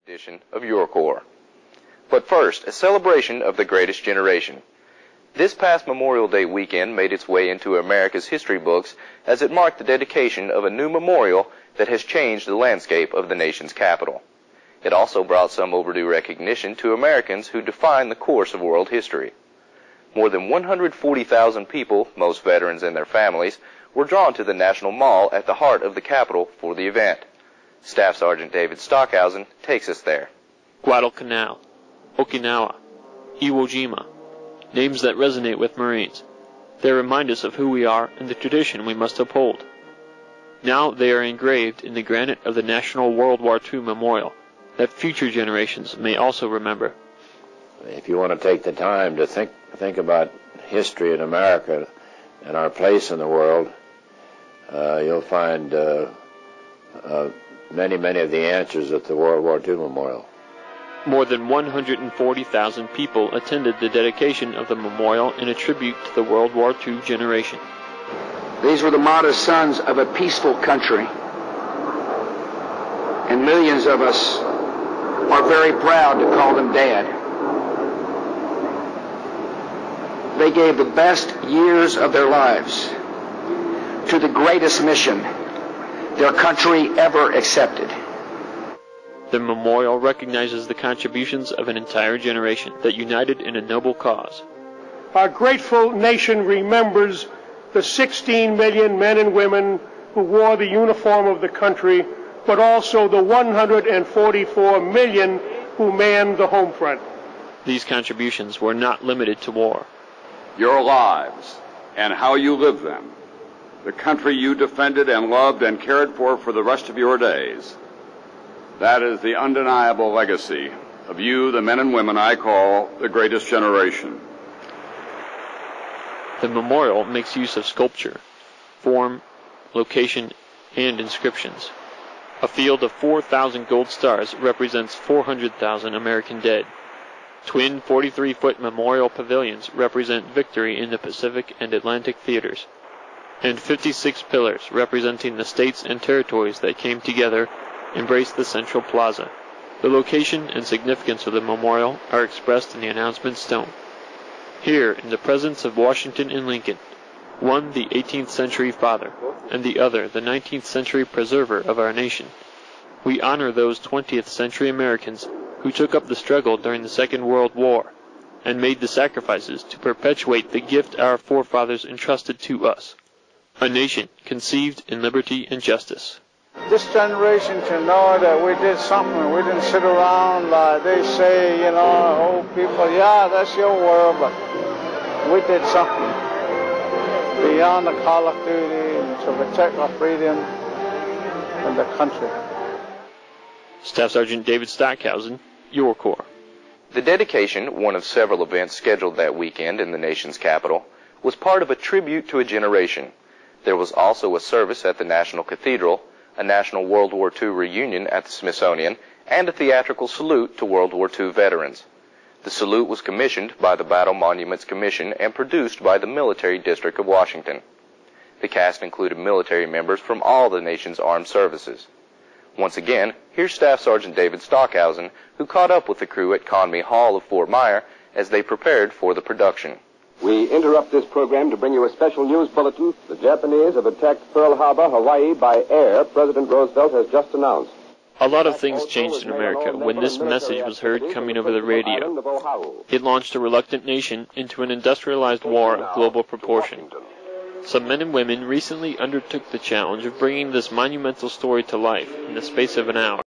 edition of Your Corps. But first, a celebration of the greatest generation. This past Memorial Day weekend made its way into America's history books as it marked the dedication of a new memorial that has changed the landscape of the nation's capital. It also brought some overdue recognition to Americans who define the course of world history. More than 140,000 people, most veterans and their families, were drawn to the National Mall at the heart of the Capitol for the event. Staff Sergeant David Stockhausen takes us there. Guadalcanal, Okinawa, Iwo Jima, names that resonate with Marines. They remind us of who we are and the tradition we must uphold. Now they are engraved in the granite of the National World War II Memorial, that future generations may also remember. If you want to take the time to think about history in America and our place in the world, you'll find many of the answers at the World War II Memorial. More than 140,000 people attended the dedication of the memorial in a tribute to the World War II generation. These were the modest sons of a peaceful country, and millions of us are very proud to call them Dad. They gave the best years of their lives to the greatest mission their country ever accepted. The memorial recognizes the contributions of an entire generation that united in a noble cause. Our grateful nation remembers the 16 million men and women who wore the uniform of the country, but also the 144 million who manned the home front. These contributions were not limited to war. Your lives and how you lived them, the country you defended and loved and cared for the rest of your days. That is the undeniable legacy of you, the men and women I call the greatest generation. The memorial makes use of sculpture, form, location, and inscriptions. A field of 4,000 gold stars represents 400,000 American dead. Twin 43-foot memorial pavilions represent victory in the Pacific and Atlantic theaters. And 56 pillars representing the states and territories that came together embrace the central plaza. The location and significance of the memorial are expressed in the announcement stone. Here, in the presence of Washington and Lincoln, one the 18th century father, and the other the 19th century preserver of our nation, we honor those 20th century Americans who took up the struggle during the Second World War and made the sacrifices to perpetuate the gift our forefathers entrusted to us, a nation conceived in liberty and justice. This generation to know that we did something. We didn't sit around like they say, you know, old people, yeah, that's your world, but we did something beyond the call of duty to protect our freedom and the country. Staff Sergeant David Stockhausen, Your Corps. The dedication, one of several events scheduled that weekend in the nation's capital, was part of a tribute to a generation. There was also a service at the National Cathedral, a National World War II reunion at the Smithsonian, and a theatrical salute to World War II veterans. The salute was commissioned by the Battle Monuments Commission and produced by the Military District of Washington. The cast included military members from all the nation's armed services. Once again, here's Staff Sergeant David Stockhausen, who caught up with the crew at Conmee Hall of Fort Myer as they prepared for the production. We interrupt this program to bring you a special news bulletin. The Japanese have attacked Pearl Harbor, Hawaii by air, President Roosevelt has just announced. A lot of things changed in America when this message was heard coming over the radio. It launched a reluctant nation into an industrialized war of global proportion. Some men and women recently undertook the challenge of bringing this monumental story to life in the space of an hour.